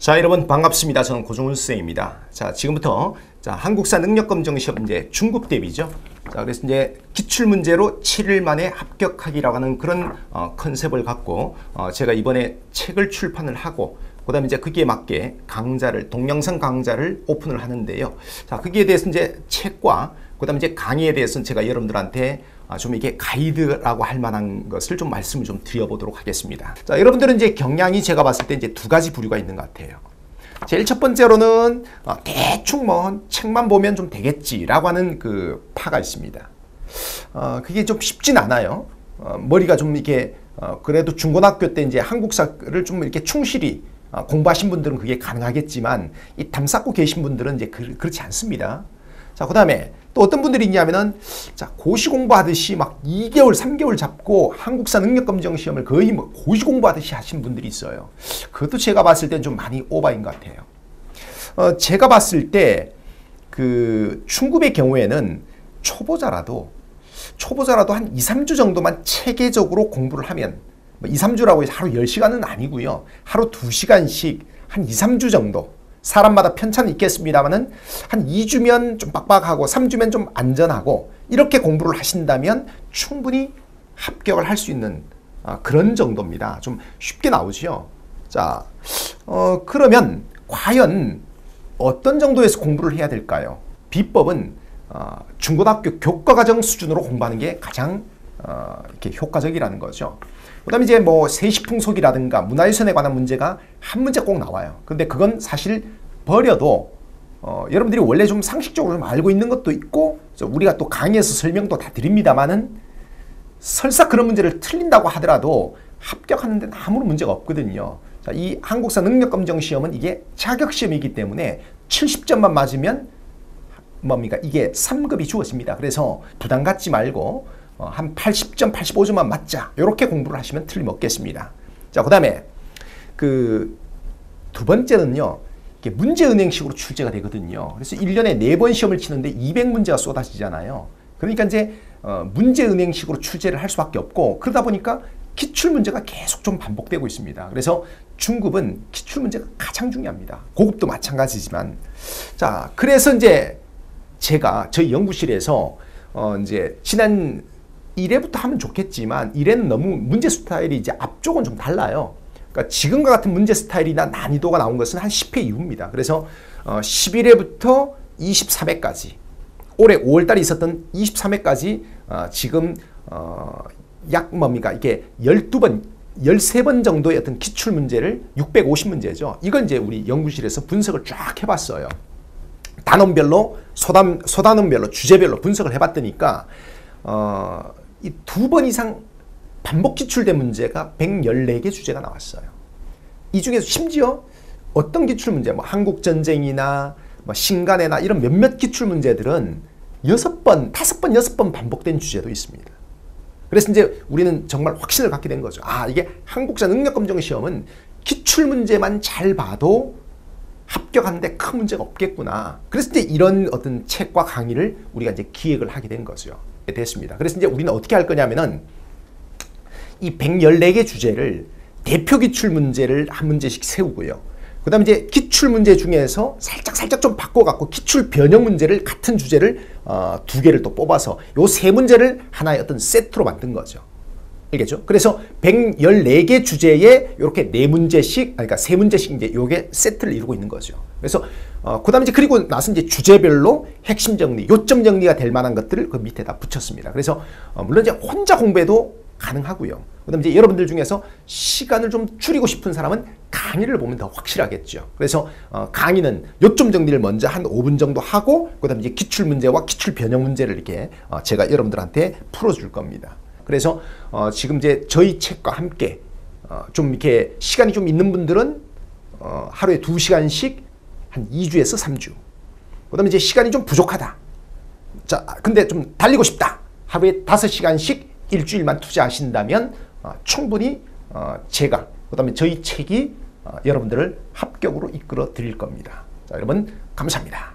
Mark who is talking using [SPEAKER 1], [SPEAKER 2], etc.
[SPEAKER 1] 자, 여러분 반갑습니다. 저는 고종훈 쌤입니다. 자, 지금부터 한국사 능력검정 시험 이제 중급 대비죠. 자, 그래서 이제 기출 문제로 7일 만에 합격하기라고 하는 그런 컨셉을 갖고 제가 이번에 책을 출판을 하고 그다음에 이제 거기에 맞게 강좌를 동영상 강좌를 오픈을 하는데요. 자, 거기에 대해서 이제 책과 그다음에 이제 강의에 대해서는 제가 여러분들한테 좀 이게 가이드라고 할 만한 것을 좀 말씀을 좀 드려보도록 하겠습니다. 자, 여러분들은 이제 경향이 제가 봤을 때 이제 두 가지 부류가 있는 것 같아요. 제일 첫 번째로는 대충 뭐 책만 보면 좀 되겠지라고 하는 그 파가 있습니다. 그게 좀 쉽진 않아요. 머리가 좀 이렇게 그래도 중고등학교 때 이제 한국사를 좀 이렇게 충실히 공부하신 분들은 그게 가능하겠지만 이 담 쌓고 계신 분들은 이제 그렇지 않습니다. 자, 그 다음에 또 어떤 분들이 있냐면은 자, 고시 공부하듯이 막 2개월, 3개월 잡고 한국사 능력검정 시험을 거의 뭐 고시 공부하듯이 하신 분들이 있어요. 그것도 제가 봤을 때는 좀 많이 오바인 것 같아요. 제가 봤을 때 그 중급의 경우에는 초보자라도 한 2, 3주 정도만 체계적으로 공부를 하면 뭐 2, 3주라고 해서 하루 10시간은 아니고요. 하루 2시간씩 한 2, 3주 정도 사람마다 편차는 있겠습니다만은 한 2주면 좀 빡빡하고 3주면 좀 안전하고 이렇게 공부를 하신다면 충분히 합격을 할 수 있는 그런 정도입니다. 좀 쉽게 나오죠. 자, 그러면 과연 어떤 정도에서 공부를 해야 될까요? 비법은 중고등학교 교과과정 수준으로 공부하는 게 가장 이렇게 효과적이라는 거죠. 그 다음에 이제 뭐 세시풍속이라든가 문화유산에 관한 문제가 한 문제 꼭 나와요. 근데 그건 사실 버려도 여러분들이 원래 좀 상식적으로 좀 알고 있는 것도 있고 우리가 또 강의에서 설명도 다 드립니다만은 설사 그런 문제를 틀린다고 하더라도 합격하는 데는 아무런 문제가 없거든요. 자, 이 한국사 능력검정 시험은 이게 자격시험이기 때문에 70점만 맞으면 뭡니까? 이게 3급이 주어집니다. 그래서 부담 갖지 말고 한 80점, 85점만 맞자. 이렇게 공부를 하시면 틀림없겠습니다. 자, 그 다음에 그 두 번째는요. 이게 문제은행식으로 출제가 되거든요. 그래서 1년에 4번 시험을 치는데 200문제가 쏟아지잖아요. 그러니까 이제 문제은행식으로 출제를 할 수밖에 없고 그러다 보니까 기출문제가 계속 좀 반복되고 있습니다. 그래서 중급은 기출문제가 가장 중요합니다. 고급도 마찬가지지만. 자, 그래서 이제 제가 저희 연구실에서 이제 지난 1회부터 하면 좋겠지만 1회는 너무 문제 스타일이 이제 앞쪽은 좀 달라요. 그러니까 지금과 같은 문제 스타일이나 난이도가 나온 것은 한 10회 이후입니다. 그래서 11회부터 23회까지 올해 5월달에 있었던 23회까지 지금 약 뭡니까 이게 12번 13번 정도의 어떤 기출문제를 650문제죠. 이걸 이제 우리 연구실에서 분석을 쫙 해봤어요. 단원별로 소단원별로 주제별로 분석을 해봤더니까 이 2번 이상 반복 기출된 문제가 114개 주제가 나왔어요. 이 중에서 심지어 어떤 기출문제, 뭐 한국전쟁이나 뭐 신간해나 이런 몇몇 기출문제들은 6번, 5번, 6번 반복된 주제도 있습니다. 그래서 이제 우리는 정말 확신을 갖게 된 거죠. 아, 이게 한국사 능력검정 시험은 기출문제만 잘 봐도 합격하는데 큰 문제가 없겠구나. 그래서 이제 이런 어떤 책과 강의를 우리가 이제 기획을 하게 된 거죠. 됐습니다. 그래서 이제 우리는 어떻게 할 거냐면은 이 114개 주제를 대표 기출 문제를 한 문제씩 세우고요. 그 다음에 이제 기출 문제 중에서 살짝 좀 바꿔갖고 기출 변형 문제를 같은 주제를 2개를 또 뽑아서 요 3문제를 하나의 어떤 세트로 만든 거죠. 알겠죠? 그래서 114개 주제에 이렇게 4문제씩, 그러니까 3문제씩 이제 요게 세트를 이루고 있는 거죠. 그래서 그 다음에 이제 그리고 나서 이제 주제별로 핵심 정리, 요점 정리가 될 만한 것들을 그 밑에다 붙였습니다. 그래서 물론 이제 혼자 공부해도 가능하고요. 그 다음에 이제 여러분들 중에서 시간을 좀 줄이고 싶은 사람은 강의를 보면 더 확실하겠죠. 그래서 강의는 요점 정리를 먼저 한 5분 정도 하고 그 다음에 이제 기출 문제와 기출 변형 문제를 이렇게 제가 여러분들한테 풀어줄 겁니다. 그래서 지금 이제 저희 책과 함께 좀 이렇게 시간이 좀 있는 분들은 하루에 2시간씩 한 2주에서 3주. 그 다음에 이제 시간이 좀 부족하다. 자, 근데 좀 달리고 싶다. 하루에 5시간씩 일주일만 투자하신다면 충분히 제가 그 다음에 저희 책이 여러분들을 합격으로 이끌어 드릴 겁니다. 자, 여러분 감사합니다.